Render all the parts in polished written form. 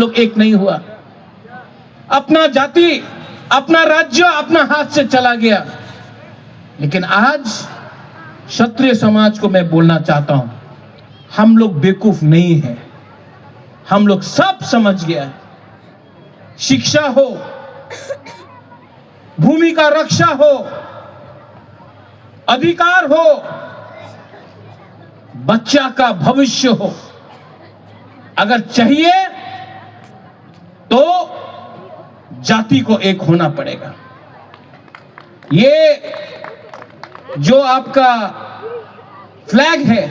लोग एक नहीं हुआ। अपना जाति, अपना राज्य अपना हाथ से चला गया। लेकिन आज क्षत्रिय समाज को मैं बोलना चाहता हूं, हम लोग बेवकूफ नहीं हैं, हम लोग सब समझ गया है। शिक्षा हो, भूमि का रक्षा हो, अधिकार हो, बच्चा का भविष्य हो, अगर चाहिए तो जाति को एक होना पड़ेगा। ये जो आपका फ्लैग है,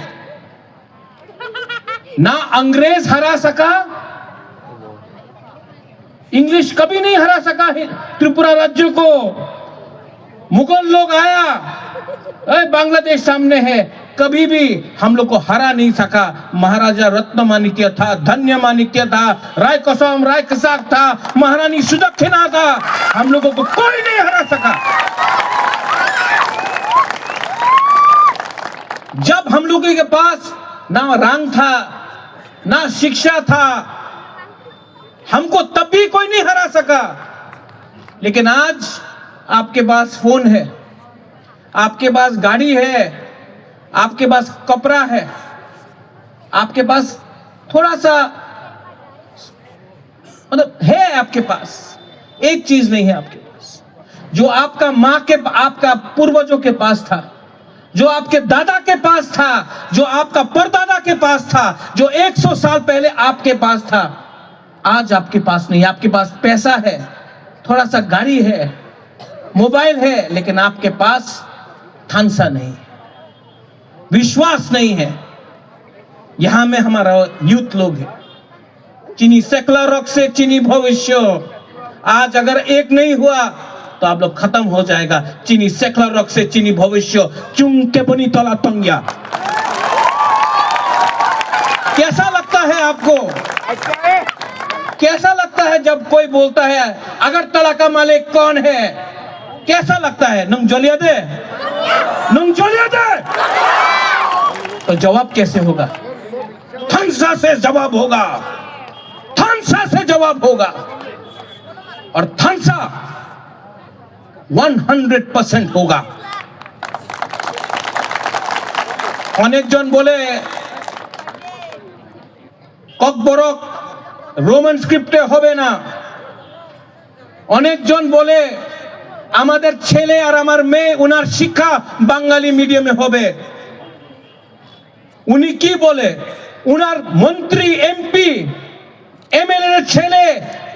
ना अंग्रेज हरा सका, इंग्लिश कभी नहीं हरा सका है त्रिपुरा राज्य को। मुगल लोग आया, बांग्लादेश सामने है, कभी भी हम लोग को हरा नहीं सका। महाराजा रत्नमाणिक्य था, धन्य माणिक्य था, राय कसम राय कसाक था, महारानी सुदक्षिणा था, हम लोगों को कोई नहीं हरा सका। जब हम लोगों के पास ना रंग था, ना शिक्षा था, हमको तब भी कोई नहीं हरा सका। लेकिन आज आपके पास फोन है, आपके पास गाड़ी है, आपके पास कपड़ा है, आपके पास थोड़ा सा मतलब है, आपके पास एक चीज नहीं है आपके पास, जो आपका माँ के, आपका पूर्वजों के पास था, जो आपके दादा के पास था, जो आपका परदादा के पास था, जो 100 साल पहले आपके पास था, आज आपके पास नहीं। आपके पास पैसा है, थोड़ा सा गाड़ी है, मोबाइल है, लेकिन आपके पास थानसा नहीं है, विश्वास नहीं है। यहां में हमारा यूथ लोग है, चीनी सेकुलर रॉक से चीनी भविष्य। आज अगर एक नहीं हुआ तो आप लोग खत्म हो जाएगा। चीनी सेकुलर रॉक से चीनी भविष्य, चुंग के बनी तला तंगिया। कैसा लगता है आपको? कैसा लगता है जब कोई बोलता है अगरतला का मालिक कौन है? कैसा लगता है? नंग जोलिया दे, नंग जोलिया दे। तो जवाब कैसे होगा? थानसा से जवाब होगा, थानसा से जवाब होगा। और थानसा 100% होगा। अनेक जन बोले ककबरक रोमान स्क्रिप्टे होबे ना। अनेक जन बोले आमादेर छेले और आमार मेये उनार शिक्षा बांगाली मिडियामे होबे। उनी की बोले उनार मंत्री एमपी एमएलए छेले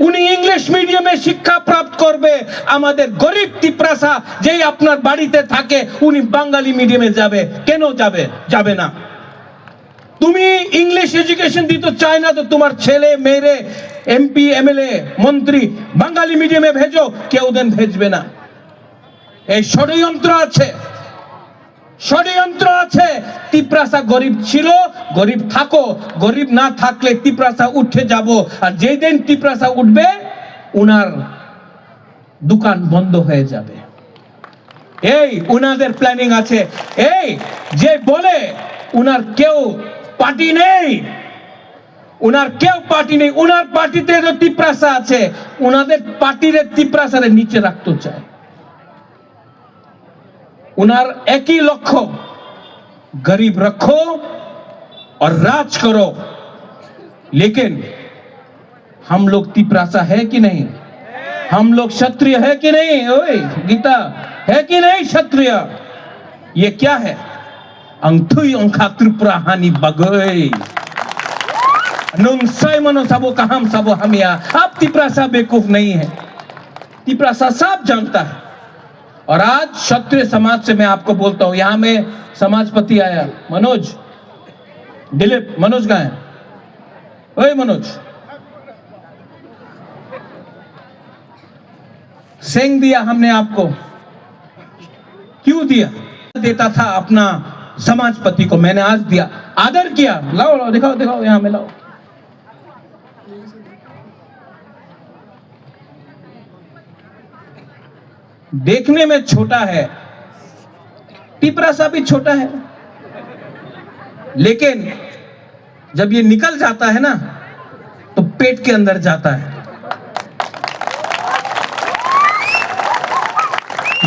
उनी इंग्लिश मिडियामे शिक्षा प्राप्त करबे। आमादेर गरीब तिप्रासा जेई आपनार बाड़ीते थाके उनी बांगाली मिडियामे जाबे। केन जाबे? जाबे ना। তুমি ইংলিশ এডুকেশন দিতে চাই না তো তোমার ছেলে মেয়ে এমপি এমএলএ মন্ত্রী বাঙালি মিডিয়ামে ভেজো, কেউ দেন ভেজবে না। এই ষড়যন্ত্র আছে, ষড়যন্ত্র আছে। তিপ্রাসা গরিব ছিল, গরিব থাকো, গরিব না থাকলে তিপ্রাসা উঠে যাব। আর যেই দিন তিপ্রাসা উঠবে উনার দোকান বন্ধ হয়ে যাবে। এই উনাদের প্ল্যানিং আছে। এই যে বলে উনার কেউ পার্টি নেই, উনার কেউ পার্টি নেই, উনার পার্টিতে যে তিপ্রাসা আছে উনাদের পার্টির তিপ্রাসারে নিচে রাখতে চায়। उनार एक ही लक्ष्य, गरीब रखो और राज करो। लेकिन हम लोग तिप्रासा है कि नहीं? हम लोग क्षत्रिय है कि नहीं? ओए गीता है कि नहीं क्षत्रिय? ये क्या है? अंगथुई अंखा त्रिपुरा हानि बगोई नुंगसाई मनो सबो का हम सबो हम या। अब तिप्रासा बेवकूफ नहीं है, तिप्रासा सब जानता है। और आज क्षत्रिय समाज से मैं आपको बोलता हूं, यहां में समाजपति आया मनोज, दिलीप, मनोज कहां है? ओए मनोज, सेंग दिया हमने आपको, क्यों दिया? देता था अपना समाजपति को, मैंने आज दिया, आदर किया। लाओ लाओ दिखाओ दिखाओ, यहां में लाओ। देखने में छोटा है, तिप्रासा भी छोटा है, लेकिन जब ये निकल जाता है ना तो पेट के अंदर जाता है।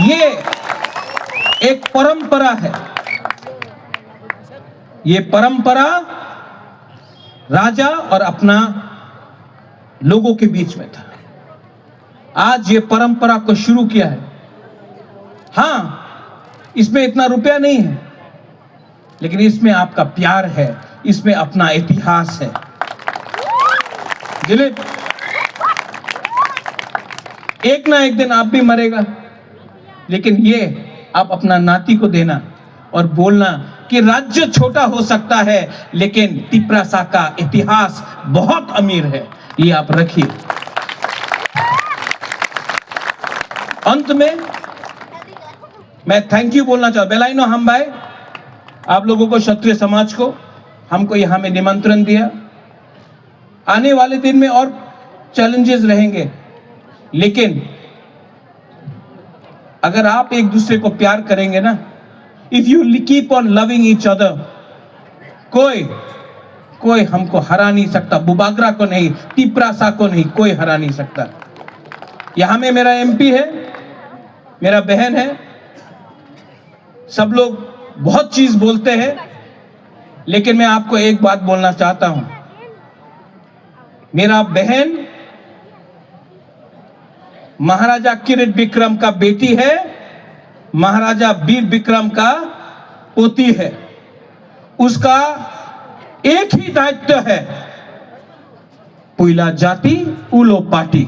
ये एक परंपरा है। ये परंपरा राजा और अपना लोगों के बीच में था। आज ये परंपरा को शुरू किया है। हां, इसमें इतना रुपया नहीं है, लेकिन इसमें आपका प्यार है, इसमें अपना इतिहास है। दिलीप, एक ना एक दिन आप भी मरेगा, लेकिन ये आप अपना नाती को देना और बोलना कि राज्य छोटा हो सकता है, लेकिन तिप्रासा का इतिहास बहुत अमीर है, ये आप रखिए। अंत में मैं थैंक यू बोलना चाहूं बेलाइनो हम्बाई, आप लोगों को, क्षत्रिय समाज को, हमको यहां में निमंत्रण दिया। आने वाले दिन में और चैलेंजेस रहेंगे, लेकिन अगर आप एक दूसरे को प्यार करेंगे ना, if you keep on loving each other, कोई हमको हरा नहीं सकता। बुबागरा को नहीं, तिप्रासा को नहीं, कोई हरा नहीं सकता। यहां में मेरा एमपी है, मेरा बहन है। सब लोग बहुत चीज बोलते हैं, लेकिन मैं आपको एक बात बोलना चाहता हूं। मेरा बहन महाराजा किरीट विक्रम का बेटी है, महाराजा वीर विक्रम का पोती है। उसका एक ही दायित्व है, पुइला जाति उलो पार्टी।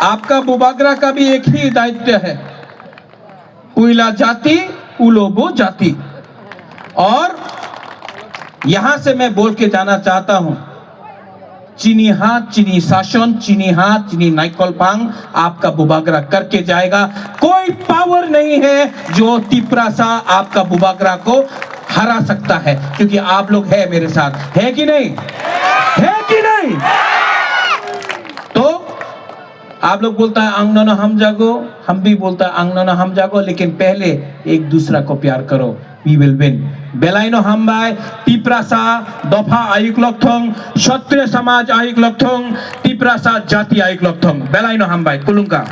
आपका बुबागरा का भी एक ही दायित्व है, पुइला जाति उलोबो जाति। और यहां से मैं बोल के जाना चाहता हूं, चीनी हाथ चीनी शासन, चीनी हाथ चीनी नाइकोलपांग आपका बुबागरा करके जाएगा। कोई पावर नहीं है जो तिप्रासा आपका बुबागरा को हरा सकता है, क्योंकि आप लोग हैं मेरे साथ। है कि नहीं? है कि नहीं? तो आप लोग बोलता है आंगनोना हम जागो, हम भी बोलता है आंगनोना हम जागो, लेकिन पहले एक दूसरा को प्यार करो। We will win. बेलाइनो हामबाई, तिप्रासा दफा आयुक लक्थोंग, क्षत्रिय समाज आयुक लक्थोंग, तिप्रासा जाति आयुक लक्थोंग। बेलाइनो हामबाई, कुलुंगा।